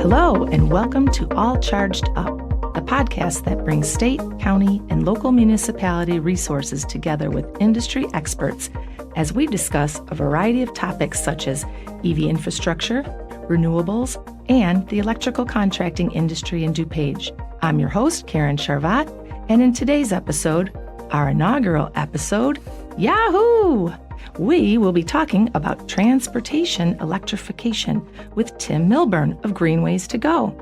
Hello, and welcome to All Charged Up, the podcast that brings state, county, and local municipality resources together with industry experts as we discuss a variety of topics such as EV infrastructure, renewables, and the electrical contracting industry in DuPage. I'm your host, Karyn Charvat, and in today's episode, our inaugural episode, Yahoo! We will be talking about transportation electrification with Tim Milburn of Green Ways to Go.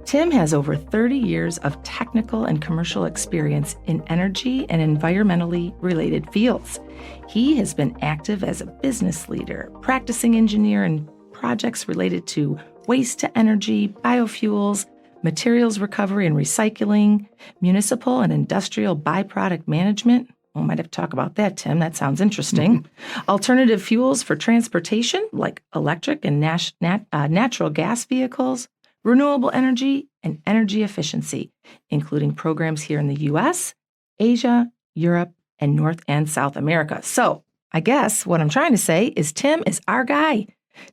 Tim has over 30 years of technical and commercial experience in energy and environmentally related fields. He has been active as a business leader, practicing engineer in projects related to waste to energy, biofuels, materials recovery and recycling, municipal and industrial byproduct management. We might have to talk about that, Tim. That sounds interesting. Alternative fuels for transportation, like electric and natural gas vehicles, renewable energy, and energy efficiency, including programs here in the U.S., Asia, Europe, and North and South America. So I guess what I'm trying to say is Tim is our guy.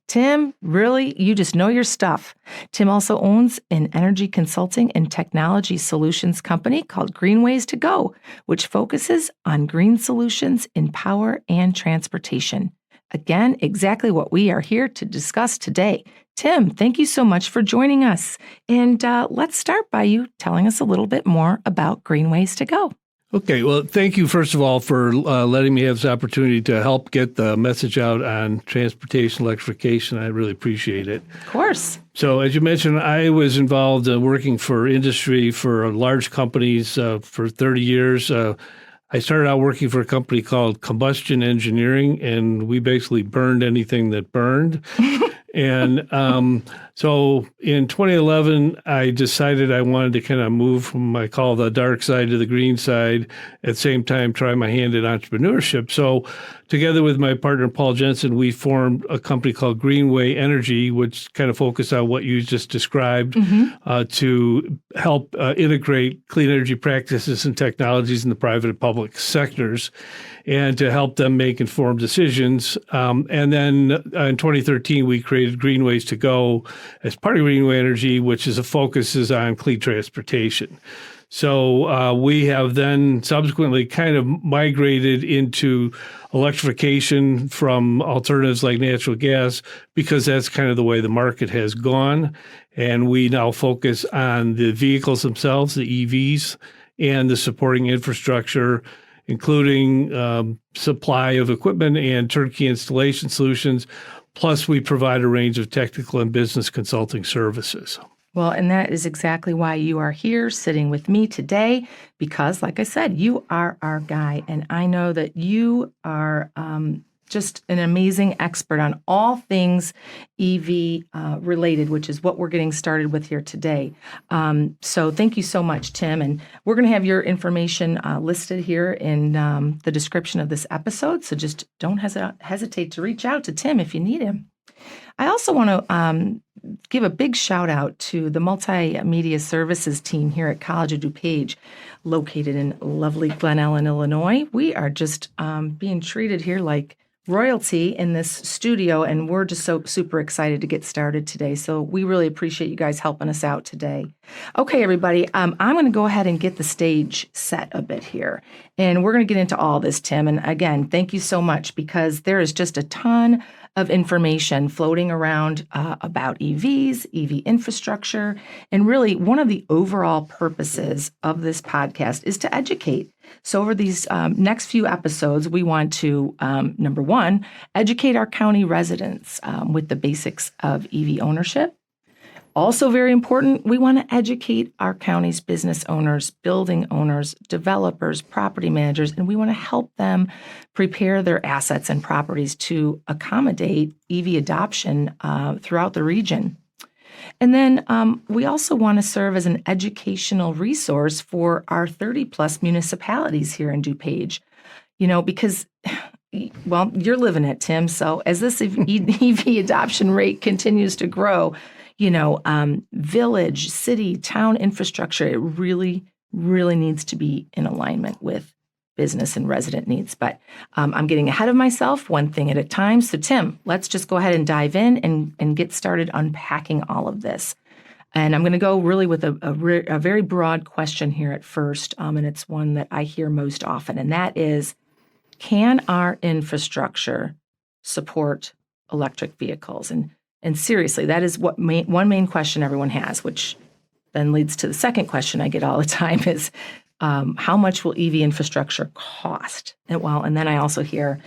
Tim, really, you just know your stuff. Tim also owns an energy consulting and technology solutions company called Green Ways to Go, which focuses on green solutions in power and transportation. Again, exactly what we are here to discuss today. Tim, thank you so much for joining us. And let's start by you telling us a little bit more about Green Ways to Go. Okay, well, thank you, first of all, for letting me have this opportunity to help get the message out on transportation electrification. I really appreciate it. Of course. So, as you mentioned, I was involved working for industry for large companies for 30 years. I started out working for a company called Combustion Engineering, and we basically burned anything that burned. And so in 2011, I decided I wanted to kind of move from what I call the dark side to the green side, at the same time try my hand at entrepreneurship. So together with my partner, Paul Jensen, we formed a company called Greenway Energy, which kind of focused on what you just described, to help integrate clean energy practices and technologies in the private and public sectors, and to help them make informed decisions. And then in 2013, we created Green Ways to Go as part of Greenway Energy, which is a focus is on clean transportation. So we have then subsequently kind of migrated into electrification from alternatives like natural gas, because that's kind of the way the market has gone. And we now focus on the vehicles themselves, the EVs, and the supporting infrastructure, including supply of equipment and turnkey installation solutions. Plus, we provide a range of technical and business consulting services. Well, and that is exactly why you are here sitting with me today, because, like I said, you are our guy. And I know that you are just an amazing expert on all things EV related, which is what we're getting started with here today. So thank you so much, Tim. And we're going to have your information listed here in the description of this episode. So just don't hesitate to reach out to Tim if you need him. I also want to give a big shout out to the multimedia services team here at College of DuPage, located in lovely Glen Ellen, Illinois. We are just being treated here like royalty in this studio, and we're just so super excited to get started today. So we really appreciate you guys helping us out today. Okay, everybody, I'm going to go ahead and get the stage set a bit here, and we're going to get into all this, Tim. And again, thank you so much, because there is just a ton of information floating around about EVs, EV infrastructure, and really one of the overall purposes of this podcast is to educate. So over these next few episodes, we want to, number one, educate our county residents with the basics of EV ownership. Also very important, we want to educate our county's business owners, building owners, developers, property managers, and we want to help them prepare their assets and properties to accommodate EV adoption throughout the region. And then we also want to serve as an educational resource for our 30-plus municipalities here in DuPage, because, well, you're living it, Tim. So as this EV adoption rate continues to grow, village, city, town infrastructure, it really, really needs to be in alignment with business and resident needs. But I'm getting ahead of myself, one thing at a time. So Tim, let's just go ahead and dive in and get started unpacking all of this. And I'm going to go really with a very broad question here at first, and it's one that I hear most often, and that is, can our infrastructure support electric vehicles? And seriously, that is one main question everyone has, which then leads to the second question I get all the time is, how much will EV infrastructure cost? And then I also hear,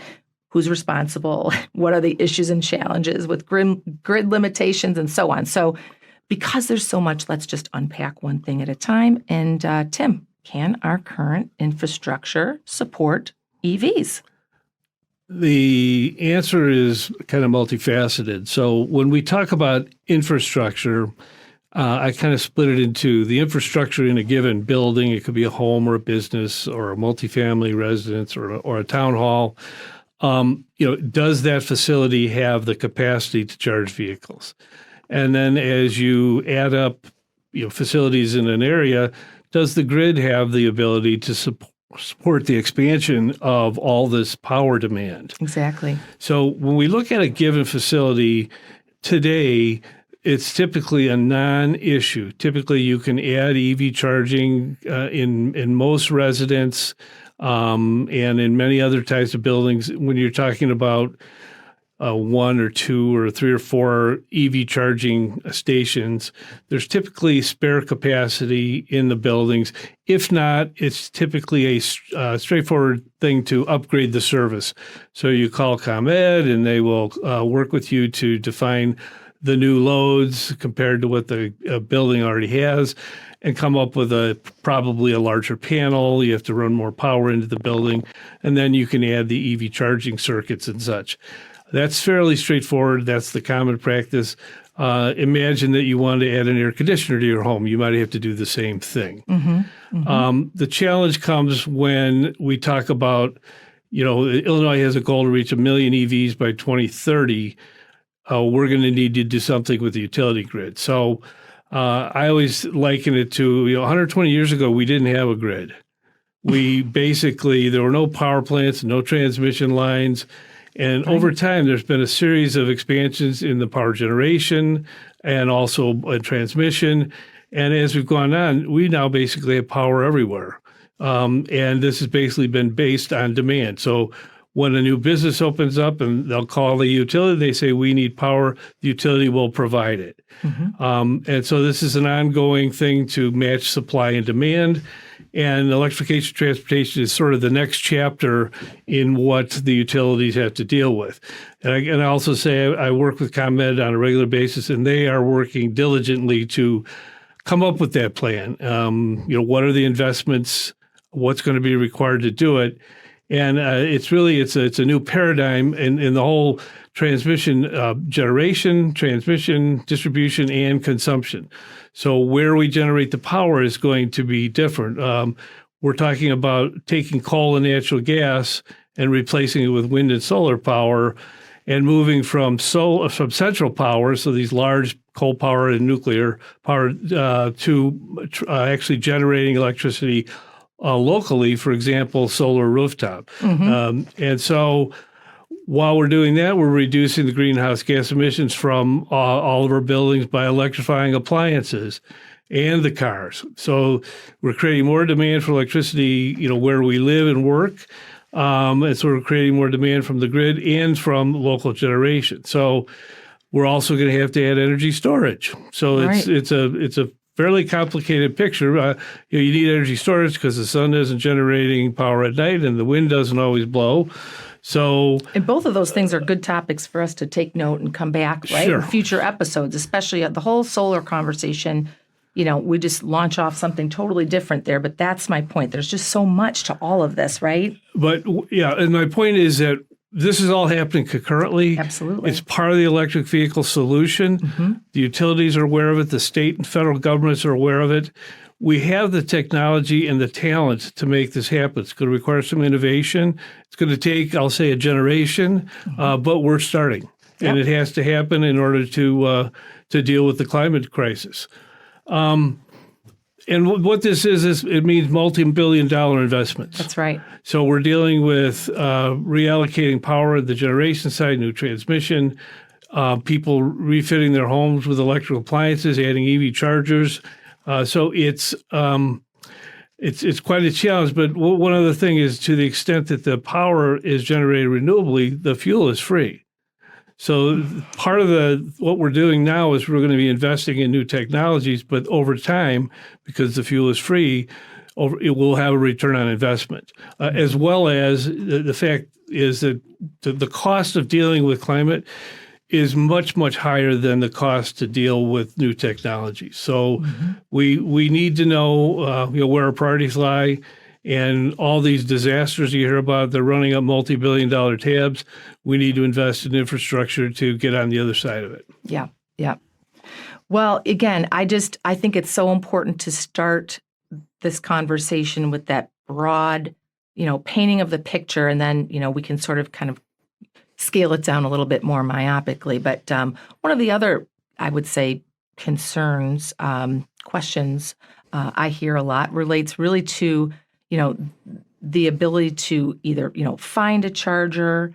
who's responsible? What are the issues and challenges with grid limitations and so on? So because there's so much, let's just unpack one thing at a time. And Tim, can our current infrastructure support EVs? The answer is kind of multifaceted. So when we talk about infrastructure, I kind of split it into the infrastructure in a given building. It could be a home or a business or a multifamily residence or a town hall. Does that facility have the capacity to charge vehicles? And then as you add up, facilities in an area, does the grid have the ability to support the expansion of all this power demand? Exactly. So when we look at a given facility today, it's typically a non-issue. Typically, you can add EV charging in most residents and in many other types of buildings. When you're talking about one or two or three or four EV charging stations, there's typically spare capacity in the buildings. If not, it's typically a straightforward thing to upgrade the service. So you call ComEd and they will work with you to define the new loads compared to what the building already has and come up with probably a larger panel. You have to run more power into the building, and then you can add the EV charging circuits and such. That's fairly straightforward. That's the common practice. Imagine that you want to add an air conditioner to your home. You might have to do the same thing. The challenge comes when we talk about, Illinois has a goal to reach 1 million EVs by 2030. We're going to need to do something with the utility grid. So I always liken it to, 120 years ago, we didn't have a grid. There were no power plants, no transmission lines. And over time, there's been a series of expansions in the power generation and also transmission. And as we've gone on, we now basically have power everywhere. And this has basically been based on demand. So when a new business opens up and they'll call the utility, they say, we need power, the utility will provide it. And so this is an ongoing thing to match supply and demand. And electrification transportation is sort of the next chapter in what the utilities have to deal with. And I also say I work with ComEd on a regular basis, and they are working diligently to come up with that plan. What are the investments? What's going to be required to do it? And it's a new paradigm in the whole transmission, generation, transmission, distribution, and consumption. So where we generate the power is going to be different. We're talking about taking coal and natural gas and replacing it with wind and solar power, and moving from central power, so these large coal power and nuclear power, to actually generating electricity locally, for example, solar rooftop. And so while we're doing that, we're reducing the greenhouse gas emissions from all of our buildings by electrifying appliances and the cars. So we're creating more demand for electricity, where we live and work. And so we're creating more demand from the grid and from local generation. So we're also going to add energy storage. So it's a fairly complicated picture. You need energy storage because the sun isn't generating power at night and the wind doesn't always blow. And both of those things are good topics for us to take note and come back, right? Sure. In future episodes, especially the whole solar conversation. We just launch off something totally different there, but that's my point. There's just so much to all of this, right? But and my point is that this is all happening concurrently. Absolutely. It's part of the electric vehicle solution. The utilities are aware of it. The state and federal governments are aware of it. We have the technology and the talent to make this happen. It's going to require some innovation. It's going to take, I'll say, a generation, but we're starting. Yep. And it has to happen in order to deal with the climate crisis. And what this is it means multi-billion-dollar investments. That's right. So we're dealing with reallocating power at the generation side, new transmission, people refitting their homes with electrical appliances, adding EV chargers. So it's quite a challenge. But one other thing is, to the extent that the power is generated renewably, the fuel is free. So part of what we're doing now is we're going to be investing in new technologies, but over time, because the fuel is free, it will have a return on investment, as well as the fact is that the cost of dealing with climate is much, much higher than the cost to deal with new technology. So we need to know, where our priorities lie. And all these disasters you hear about, they're running up multi-billion-dollar tabs. We need to invest in infrastructure to get on the other side of it. Yeah, yeah. Well, again, I think it's so important to start this conversation with that broad, painting of the picture, and then, we can sort of kind of scale it down a little bit more myopically. But one of the other, I would say, concerns, questions I hear a lot relates really to the ability to either, find a charger,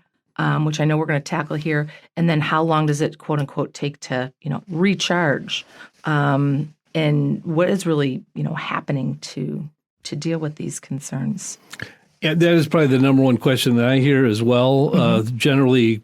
which I know we're going to tackle here, and then how long does it, quote unquote, take to, recharge, and what is really, happening to deal with these concerns? Yeah, that is probably the number one question that I hear as well. Generally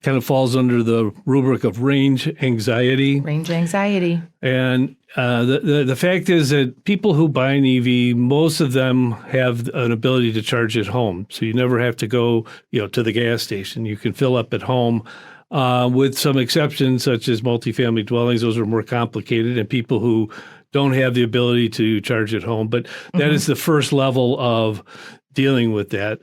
kind of falls under the rubric of range anxiety. Range anxiety. And the fact is that people who buy an EV, most of them have an ability to charge at home. So you never have to go, to the gas station. You can fill up at home, with some exceptions, such as multifamily dwellings. Those are more complicated, and people who don't have the ability to charge at home. But that is the first level of dealing with that.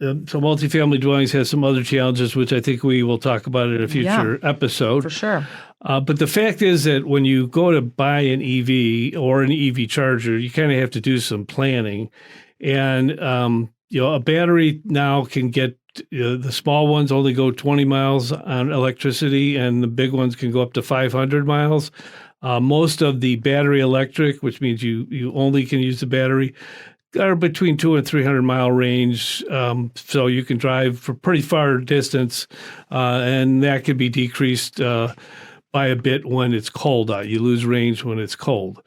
So multifamily dwellings has some other challenges, which I think we will talk about in a future episode. For sure. But the fact is that when you go to buy an EV or an EV charger, you kind of have to do some planning. And, a battery now can get, the small ones only go 20 miles on electricity, and the big ones can go up to 500 miles. Most of the battery electric, which means you only can use the battery, are between 200 and 300 mile range, so you can drive for pretty far distance, and that could be decreased by a bit when it's cold out. You lose range when it's cold.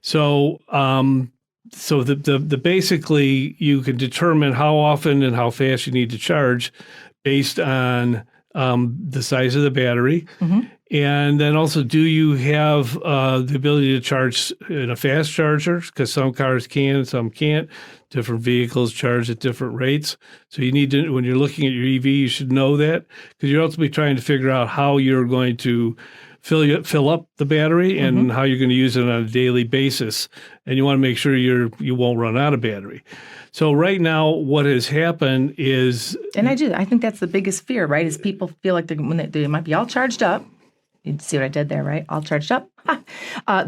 So, the basically you can determine how often and how fast you need to charge based on the size of the battery. And then also, do you have the ability to charge in a fast charger? Because some cars can, some can't. Different vehicles charge at different rates. So you need to, when you're looking at your EV, you should know that, because you're ultimately trying to figure out how you're going to fill up the battery and how you're going to use it on a daily basis. And you want to make sure you won't run out of battery. So right now, what has happened is, and I think that's the biggest fear, right? Is people feel like they might be all charged up. You see what I did there, right? All charged up.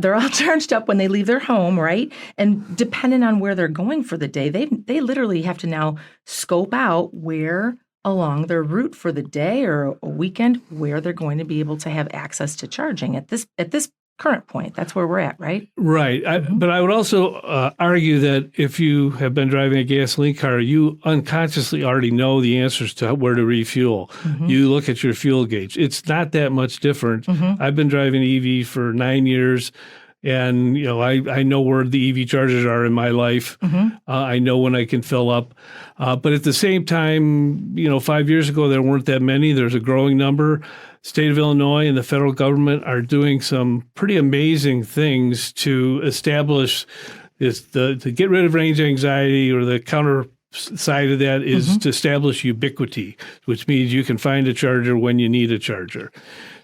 They're all charged up when they leave their home, right? And depending on where they're going for the day, they literally have to now scope out where along their route for the day or a weekend where they're going to be able to have access to charging at this current point. That's where we're at, right? Right. But I would also argue that if you have been driving a gasoline car, you unconsciously already know the answers to where to refuel. You look at your fuel gauge. It's not that much different. I've been driving EV for 9 years, and I know where the EV chargers are in my life. I know when I can fill up. But at the same time, 5 years ago, there weren't that many. There's a growing number. State of Illinois and the federal government are doing some pretty amazing things to establish this, to get rid of range anxiety, or the counter side of that is to establish ubiquity, which means you can find a charger when you need a charger.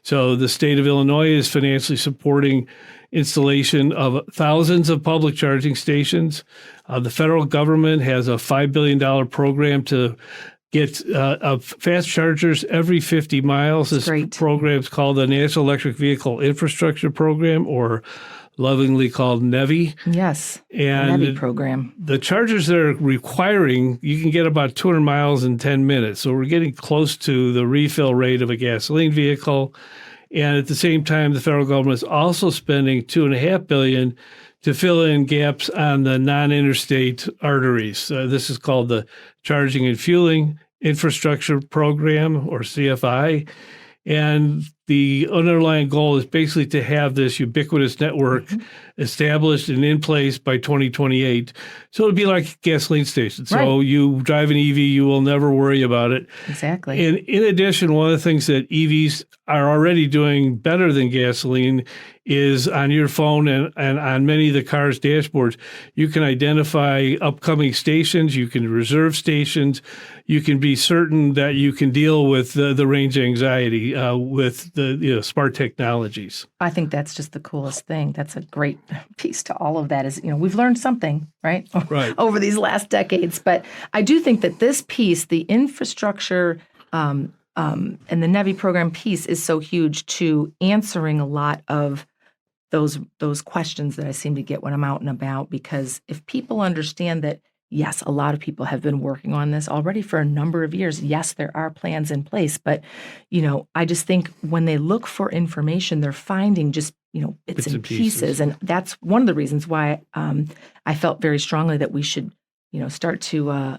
So the state of Illinois is financially supporting installation of thousands of public charging stations. The federal government has a $5 billion program to get fast chargers every 50 miles. This program is called the National Electric Vehicle Infrastructure Program, or lovingly called NEVI. Yes, and the NEVI program. The chargers they're requiring, you can get about 200 miles in 10 minutes. So we're getting close to the refill rate of a gasoline vehicle. And at the same time, the federal government is also spending $2.5 billion to fill in gaps on the non-interstate arteries. This is called the Charging and Fueling Infrastructure Program, or CFI. And the underlying goal is basically to have this ubiquitous network established and in place by 2028. So it'd be like gasoline stations. So you drive an EV, you will never worry about it. Exactly. And in addition, one of the things that EVs are already doing better than gasoline is on your phone and on many of the cars' dashboards, you can identify upcoming stations, you can reserve stations, you can be certain that you can deal with the range anxiety with the smart technologies. I think that's just the coolest thing. That's a great piece to all of that is, we've learned something, right? Over these last decades. But I do think that this piece, the infrastructure and the NEVI program piece is so huge to answering a lot of those questions that I seem to get when I'm out and about, because if people understand that, yes, a lot of people have been working on this already for a number of years. Yes, there are plans in place, but, I just think when they look for information, they're finding just, bits and pieces. And that's one of the reasons why I felt very strongly that we should, start to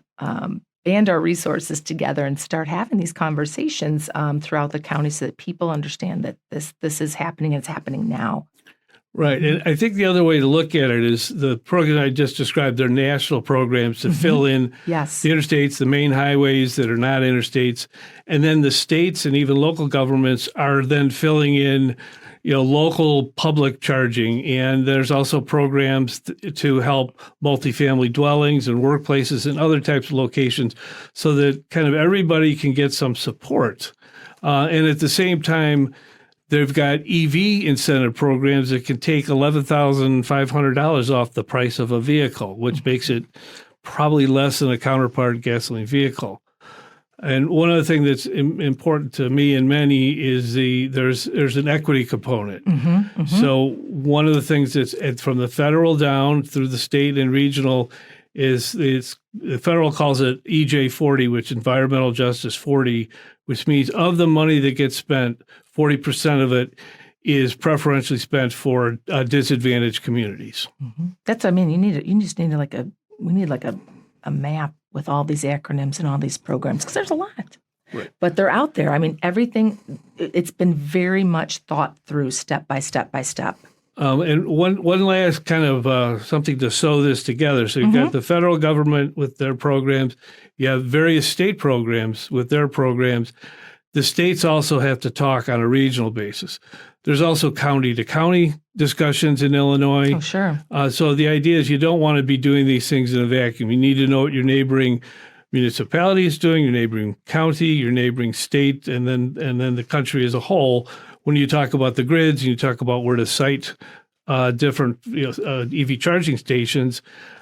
band our resources together and start having these conversations throughout the county so that people understand that this is happening and it's happening now. Right. And I think the other way to look at it is the program I just described, they're national programs to fill in the interstates, the main highways that are not interstates. And then the states and even local governments are then filling in, local public charging. And there's also programs to help multifamily dwellings and workplaces and other types of locations so that kind of everybody can get some support. And at the same time, they've got EV incentive programs that can take $11,500 off the price of a vehicle, which makes it probably less than a counterpart gasoline vehicle. And one other thing that's important to me and many is there's an equity component. So one of the things that's from the federal down through the state and regional is the federal calls it EJ 40, which Environmental Justice 40, which means of the money that gets spent, 40% of it is preferentially spent for disadvantaged communities. That's what I mean. You just need we need a map with all these acronyms and all these programs, because there's a lot. Right. But they're out there. I mean, everything, it's been very much thought through step by step by step. And one last kind of something to sew this together. So you've got the federal government with their programs. You have various state programs with their programs. The states also have to talk on a regional basis. There's also county-to-county discussions in Illinois. Oh, sure. So the idea is you don't want to be doing these things in a vacuum. You need to know what your neighboring municipality is doing, your neighboring county, your neighboring state, and then the country as a whole. When you talk about the grids, and you talk about where to site different EV charging stations.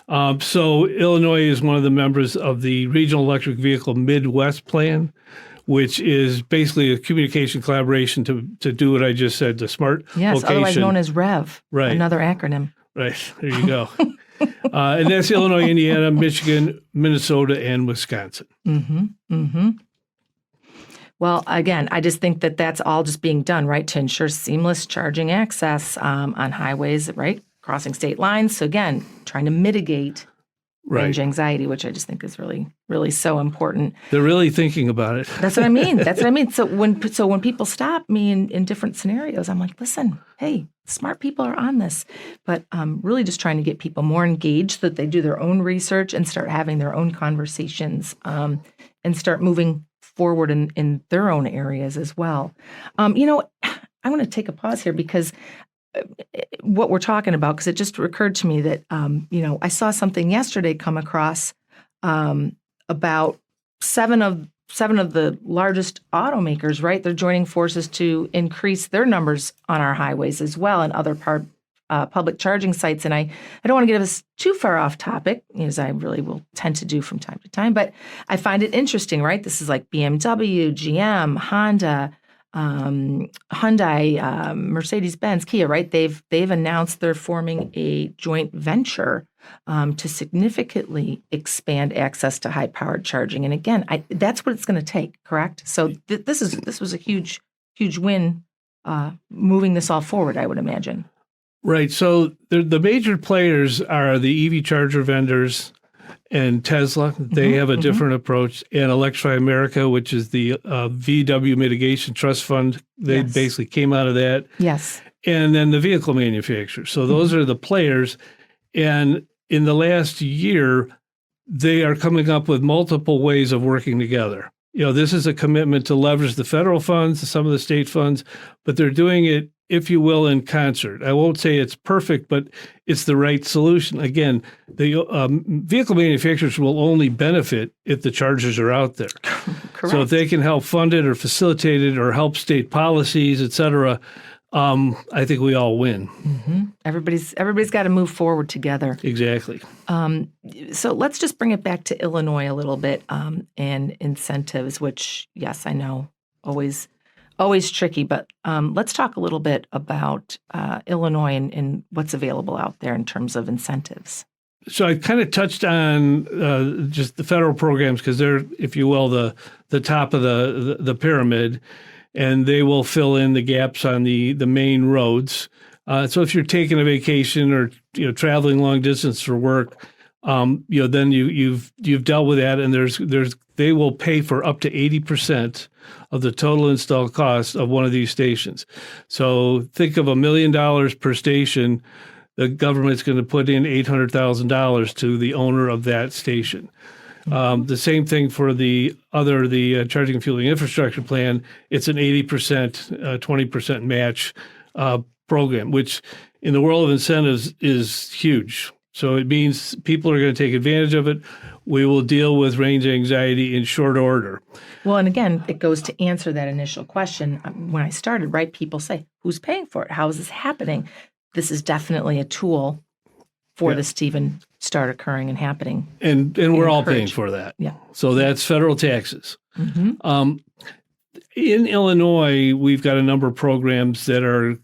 So Illinois is one of the members of the Regional Electric Vehicle Midwest Plan, which is basically a communication collaboration to do what I just said, the smart location. Otherwise known as REV, another acronym. Right, there you go. And that's Illinois, Indiana, Michigan, Minnesota, and Wisconsin. Well, again, I just think that that's all just being done, right, to ensure seamless charging access on highways, right, crossing state lines. So again, trying to mitigate range anxiety, which I just think is really, really so important. They're really thinking about it. That's what I mean. So when people stop me in different scenarios, I'm like, listen, hey, smart people are on this. But really just trying to get people more engaged so that they do their own research and start having their own conversations and start moving forward in their own areas as well. I want to take a pause here because what we're talking about, because it just occurred to me that, I saw something yesterday come across about seven of the largest automakers, right? They're joining forces to increase their numbers on our highways as well and other public charging sites. And I don't want to get us too far off topic, as I really will tend to do from time to time, but I find it interesting, right? This is like BMW, GM, Honda, Hyundai, Mercedes-Benz, Kia, right? They've announced they're forming a joint venture to significantly expand access to high-powered charging. And again, that's what it's going to take, correct? So this was a huge win, moving this all forward, I would imagine. Right. So the major players are the EV charger vendors, and Tesla. They have a different approach. And Electrify America, which is the VW Mitigation Trust Fund, they basically came out of that. Yes. And then the vehicle manufacturers. So those are the players. And in the last year, they are coming up with multiple ways of working together. This is a commitment to leverage the federal funds, some of the state funds, but they're doing it, if you will, in concert. I won't say it's perfect, but it's the right solution. Again, the vehicle manufacturers will only benefit if the chargers are out there. Correct. So if they can help fund it or facilitate it or help state policies, et cetera, I think we all win. Mm-hmm. Everybody's got to move forward together. Exactly. So let's just bring it back to Illinois a little bit and incentives, which, yes, I know, always tricky. But let's talk a little bit about Illinois and what's available out there in terms of incentives. So I kind of touched on just the federal programs because they're, if you will, the top of the pyramid. And they will fill in the gaps on the main roads. So if you're taking a vacation or traveling long distance for work, then you've dealt with that, and they will pay for up to 80% of the total install cost of one of these stations. So think of $1 million per station. The government's going to put in $800,000 to the owner of that station. The same thing for the charging and fueling infrastructure plan. It's an 80%, 20% match program, which in the world of incentives is huge. So it means people are going to take advantage of it. We will deal with range anxiety in short order. Well, and again, it goes to answer that initial question. When I started, right, people say, who's paying for it? How is this happening? This is definitely a tool for this to even start occurring and happening. And we're all paying for that. Yeah. So that's federal taxes. Mm-hmm. In Illinois, we've got a number of programs that are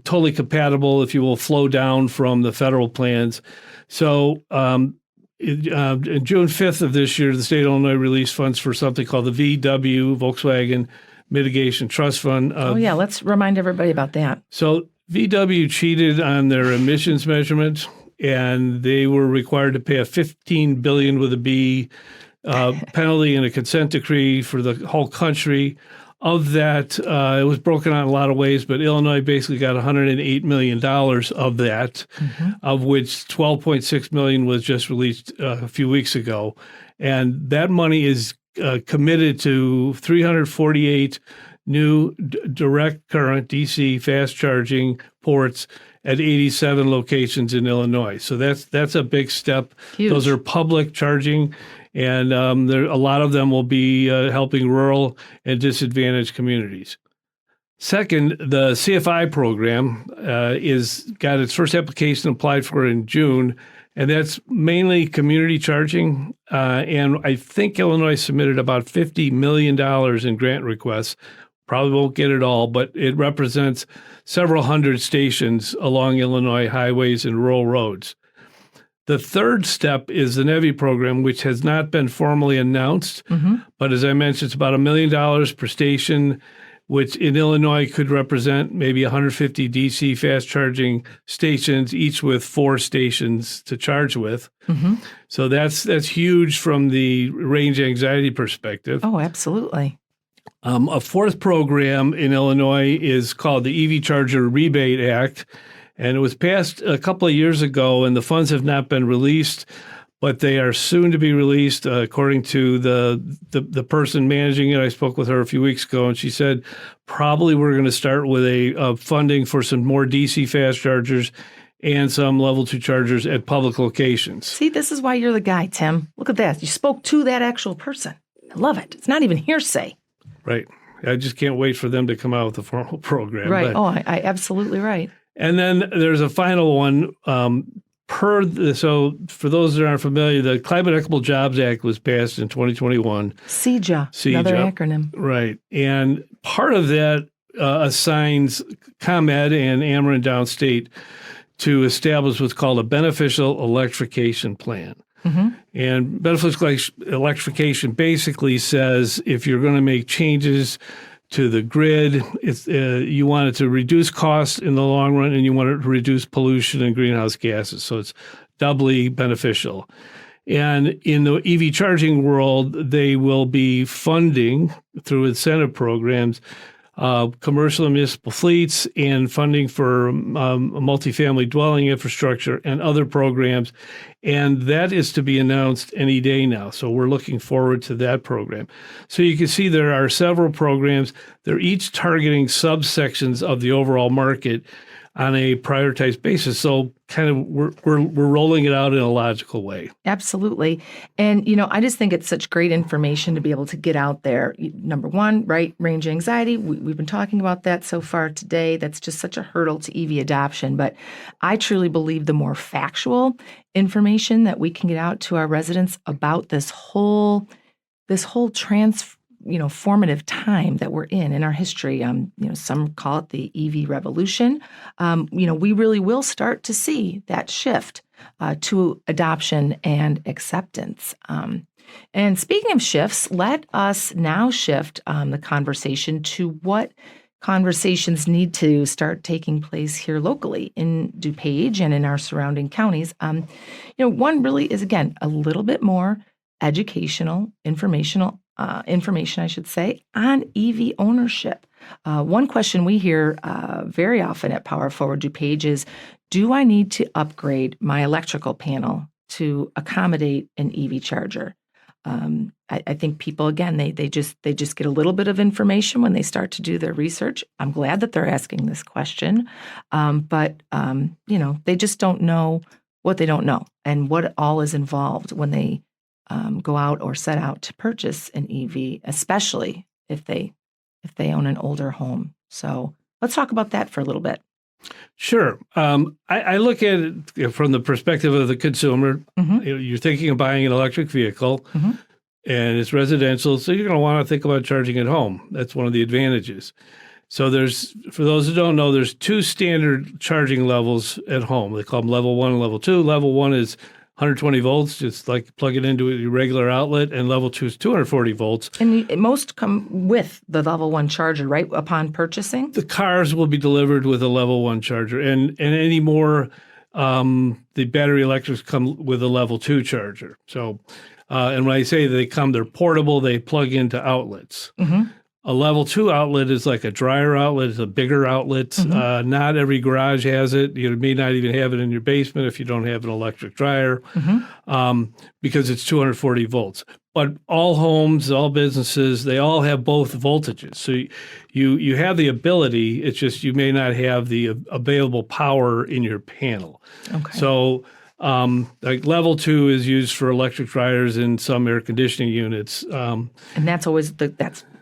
totally compatible, if you will, flow down from the federal plans. So in June 5th of this year, the state of Illinois released funds for something called the VW, Volkswagen Mitigation Trust Fund. Let's remind everybody about that. So VW cheated on their emissions measurements, and they were required to pay a $15 billion with a B penalty and a consent decree for the whole country. Of that, it was broken out in a lot of ways, but Illinois basically got $108 million of that, of which $12.6 million was just released a few weeks ago. And that money is committed to 348 new direct current DC fast charging ports at 87 locations in Illinois. So that's a big step. Huge. Those are public charging, and a lot of them will be helping rural and disadvantaged communities. Second, the CFI program got its first application applied for in June, and that's mainly community charging. And I think Illinois submitted about $50 million in grant requests. Probably won't get it all, but it represents several hundred stations along Illinois highways and rural roads. The third step is the NEVI program, which has not been formally announced, but as I mentioned, it's about $1 million per station, which in Illinois could represent maybe 150 DC fast charging stations, each with 4 stations to charge with. So that's huge from the range anxiety perspective. Oh, absolutely. A fourth program in Illinois is called the EV Charger Rebate Act, and it was passed a couple of years ago, and the funds have not been released, but they are soon to be released, according to the person managing it. I spoke with her a few weeks ago, and she said probably we're going to start with a funding for some more DC fast chargers and some level 2 chargers at public locations. See, this is why you're the guy, Tim. Look at that. You spoke to that actual person. I love it. It's not even hearsay. Right. I just can't wait for them to come out with a formal program. Right. I absolutely right. And then there's a final one. So for those that aren't familiar, the Climate Equitable Jobs Act was passed in 2021. CEJA, another acronym. Right. And part of that assigns ComEd and Ameren Downstate to establish what's called a beneficial electrification plan. And beneficial electrification basically says if you're going to make changes to the grid, you want it to reduce costs in the long run, and you want it to reduce pollution and greenhouse gases. So it's doubly beneficial. And in the EV charging world, they will be funding through incentive programs commercial and municipal fleets and funding for multifamily dwelling infrastructure and other programs. And that is to be announced any day now. So we're looking forward to that program. So you can see there are several programs. They're each targeting subsections of the overall market on a prioritized basis. So kind of we're rolling it out in a logical way. Absolutely. And, I just think it's such great information to be able to get out there. Number one, right, range anxiety. We've been talking about that so far today. That's just such a hurdle to EV adoption. But I truly believe the more factual information that we can get out to our residents about this whole formative time that we're in our history. Some call it the EV revolution. We really will start to see that shift to adoption and acceptance. And speaking of shifts, let us now shift the conversation to what conversations need to start taking place here locally in DuPage and in our surrounding counties. One really is, again, a little bit more educational, information, I should say, on EV ownership. One question we hear very often at PowerForward DuPage is, do I need to upgrade my electrical panel to accommodate an EV charger? I think people, again, they just get a little bit of information when they start to do their research. I'm glad that they're asking this question, but they just don't know what they don't know and what all is involved when they go out or set out to purchase an EV, especially if they own an older home. So let's talk about that for a little bit. Sure. I look at it from the perspective of the consumer. Mm-hmm. You're thinking of buying an electric vehicle, Mm-hmm. and it's residential, so you're going to want to think about charging at home. That's one of the advantages. So for those who don't know, there's two standard charging levels at home. They call them level 1 and level 2. Level 1 is 120 volts, just like plug it into your regular outlet, and level 2 is 240 volts. And most come with the level 1 charger, right, upon purchasing? The cars will be delivered with a level 1 charger, and anymore, the battery electrics come with a level 2 charger. So, and when I say they're portable, they plug into outlets. Mm-hmm. A level 2 outlet is like a dryer outlet. It's a bigger outlet. Mm-hmm. Not every garage has it. You may not even have it in your basement if you don't have an electric dryer, because it's 240 volts. But all homes, all businesses, they all have both voltages. So you have the ability. It's just you may not have the available power in your panel. Okay. So like level 2 is used for electric dryers in some air conditioning units. And that's always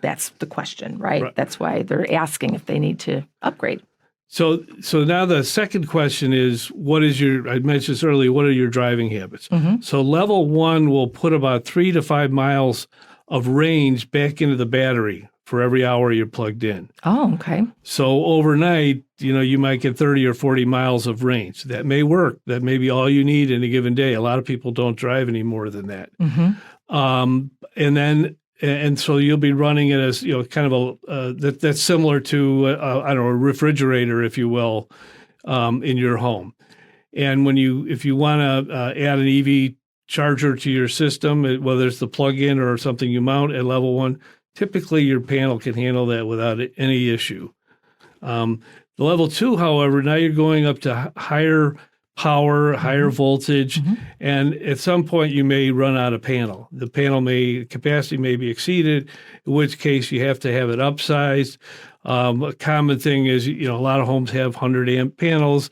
that's the question, right? That's why they're asking if they need to upgrade. So now the second question is, I mentioned this earlier, what are your driving habits? Mm-hmm. So level 1 will put about 3 to 5 miles of range back into the battery for every hour you're plugged in. Oh, okay. So overnight, you might get 30 or 40 miles of range. That may work. That may be all you need in a given day. A lot of people don't drive any more than that. Mm-hmm. And so you'll be running it as, kind of that's similar to, a refrigerator, if you will, in your home. And if you want to add an EV charger to your system, whether it's the plug-in or something you mount at level 1, typically your panel can handle that without any issue. The level 2, however, now you're going up to higher power, higher voltage, and at some point you may run out of panel. The capacity may be exceeded, in which case you have to have it upsized. A common thing is, a lot of homes have 100 amp panels,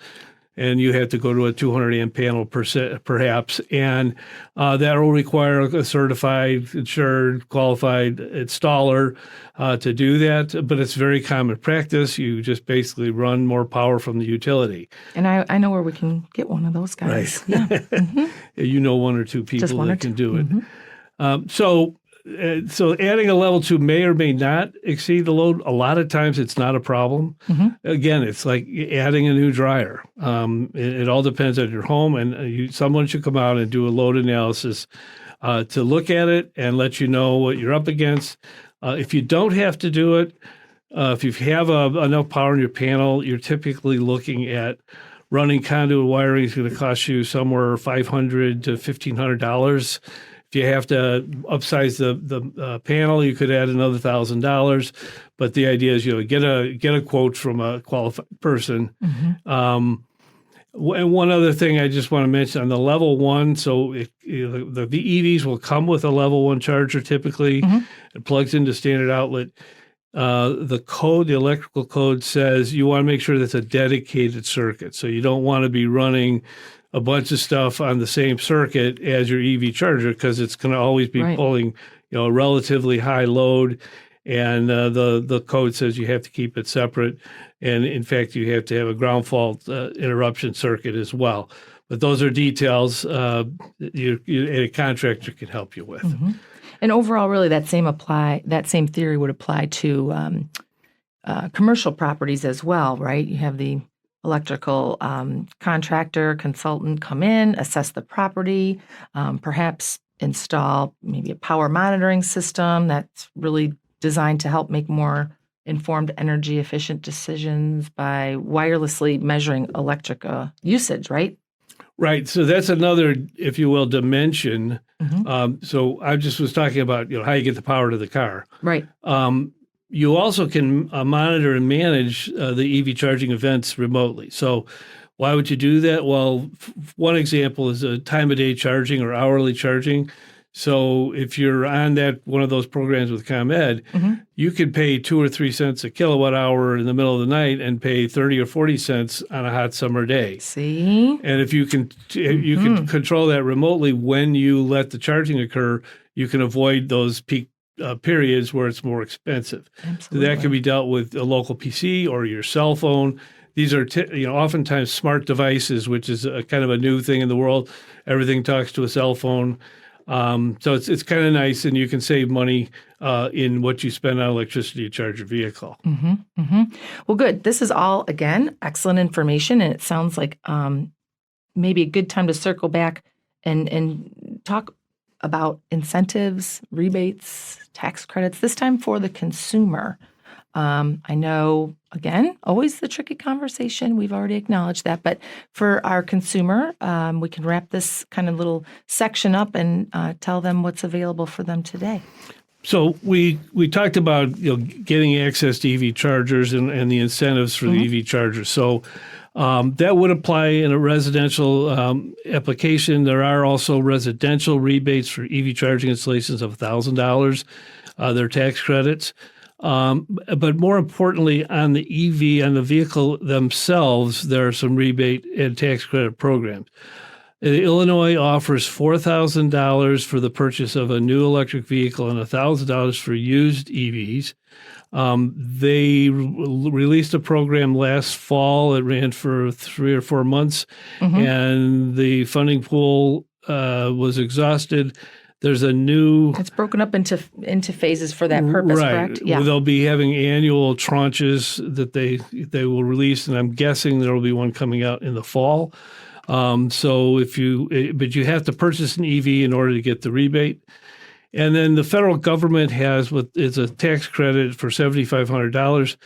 and you have to go to a 200 amp panel perhaps, and that will require a certified, insured, qualified installer to do that. But it's very common practice. You just basically run more power from the utility. And I know where we can get one of those guys. Right. Yeah. Mm-hmm. You know one or two people that can do it. Mm-hmm. So adding a level 2 may or may not exceed the load. A lot of times it's not a problem. Mm-hmm. Again, it's like adding a new dryer. It all depends on your home, and someone should come out and do a load analysis to look at it and let you know what you're up against. If you don't have to do it, if you have enough power in your panel, you're typically looking at running conduit wiring is going to cost you somewhere $500 to $1,500. If you have to upsize the panel, you could add another $1,000. But the idea is, get a quote from a qualified person. And one other thing I just want to mention on the level 1, so the EVs will come with a level 1 charger typically. It plugs into standard outlet. The electrical code says you want to make sure that's a dedicated circuit. So you don't want to be running a bunch of stuff on the same circuit as your EV charger, because it's going to always be pulling, a relatively high load. And the code says you have to keep it separate. And in fact, you have to have a ground fault interruption circuit as well. But those are details a contractor can help you with. And overall, really, that same theory would apply to commercial properties as well, right? You have the electrical contractor, consultant come in, assess the property, perhaps install maybe a power monitoring system that's really designed to help make more informed energy efficient decisions by wirelessly measuring electric usage, right? Right. So that's another, if you will, dimension. So I just was talking about, how you get the power to the car. Right. You also can monitor and manage the EV charging events remotely. So why would you do that? Well, one example is a time of day charging or hourly charging. So if you're on one of those programs with ComEd, you could pay 2 or 3 cents a kilowatt hour in the middle of the night and pay 30 or 40 cents on a hot summer day. See? And if you can control that remotely when you let the charging occur, you can avoid those peak periods where it's more expensive. Absolutely. That can be dealt with a local PC or your cell phone. These are oftentimes smart devices, which is a kind of a new thing in the world. Everything talks to a cell phone. So it's kind of nice, and you can save money in what you spend on electricity to charge your vehicle. Well, good. This is all, again, excellent information, and it sounds like maybe a good time to circle back and talk about incentives, rebates, tax credits, this time for the consumer. I know, again, always the tricky conversation. We've already acknowledged that. But for our consumer, we can wrap this kind of little section up and tell them what's available for them today. So we talked about getting access to EV chargers and the incentives for the EV chargers. So that would apply in a residential application. There are also residential rebates for EV charging installations of $1,000. They're tax credits. But more importantly, on the EV, on the vehicle themselves, there are some rebate and tax credit programs. Illinois offers $4,000 for the purchase of a new electric vehicle and $1,000 for used EVs. They released a program last fall. It ran for 3 or 4 months, and the funding pool was exhausted. There's a new... It's broken up into phases for that purpose, correct? Yeah. They'll be having annual tranches that they will release, and I'm guessing there will be one coming out in the fall. But you have to purchase an EV in order to get the rebate. And then the federal government has it's a tax credit for $7,500.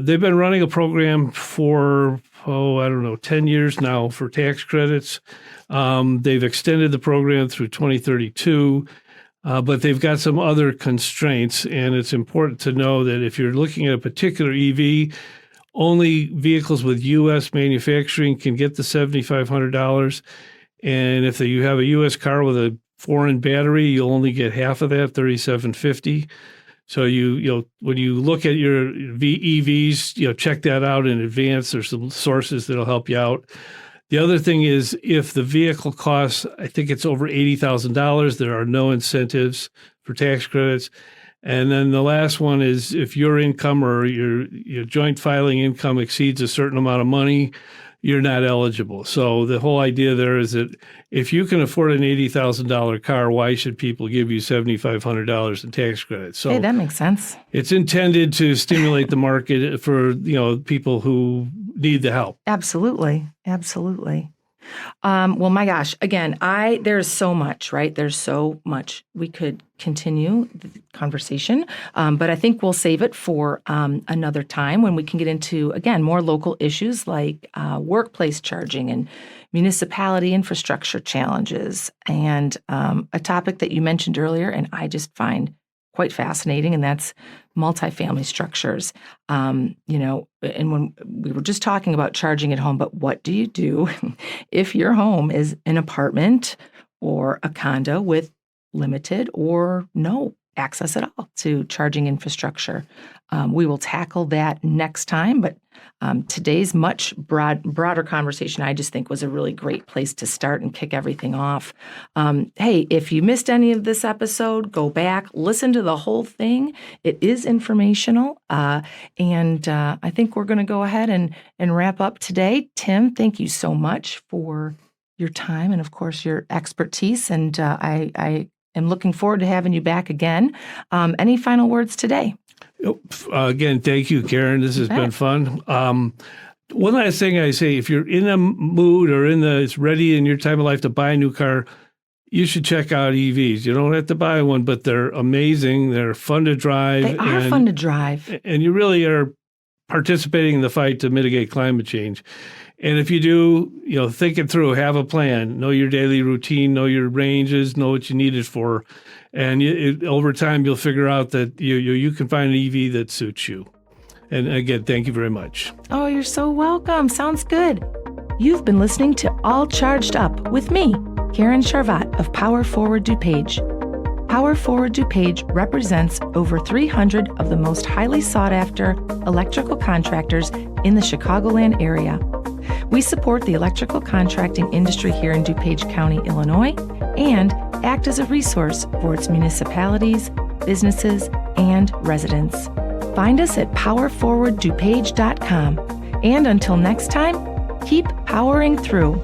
They've been running a program for, 10 years now for tax credits. They've extended the program through 2032, but they've got some other constraints. And it's important to know that if you're looking at a particular EV, only vehicles with U.S. manufacturing can get the $7,500. And if you have a U.S. car with a foreign battery, you'll only get half of that, $3,750. So when you look at your EVs, check that out in advance. There's some sources that'll help you out. The other thing is if the vehicle costs, I think it's over $80,000, there are no incentives for tax credits. And then the last one is if your income or your joint filing income exceeds a certain amount of money, you're not eligible. So the whole idea there is that if you can afford an $80,000 car, why should people give you $7,500 in tax credits? So hey, that makes sense. It's intended to stimulate the market for people who need the help. Absolutely. Absolutely. Well, my gosh, again, there's so much, right? There's so much. We could continue the conversation, but I think we'll save it for another time when we can get into, again, more local issues like workplace charging and municipality infrastructure challenges, and a topic that you mentioned earlier, and I just find quite fascinating, and that's multifamily structures. And when we were just talking about charging at home, but what do you do if your home is an apartment or a condo with limited or no access at all to charging infrastructure? We will tackle that next time, but today's much broader conversation, I just think, was a really great place to start and kick everything off. Hey, if you missed any of this episode, go back, listen to the whole thing. It is informational, and I think we're going to go ahead and wrap up today. Tim, thank you so much for your time and, of course, your expertise, and I am looking forward to having you back again. Any final words today? Again, thank you, Karyn. This has been fun. One last thing I say, if you're in a mood or it's ready in your time of life to buy a new car, you should check out EVs. You don't have to buy one, but they're amazing. They're fun to drive. They are fun to drive. And you really are participating in the fight to mitigate climate change. And if you do, think it through, have a plan, know your daily routine, know your ranges, know what you need it for. And over time, you'll figure out that you can find an EV that suits you. And again, thank you very much. Oh, you're so welcome. Sounds good. You've been listening to All Charged Up with me, Karyn Charvat of PowerForward DuPage. PowerForward DuPage represents over 300 of the most highly sought-after electrical contractors in the Chicagoland area. We support the electrical contracting industry here in DuPage County, Illinois, and act as a resource for its municipalities, businesses, and residents. Find us at powerforwarddupage.com. And until next time, keep powering through.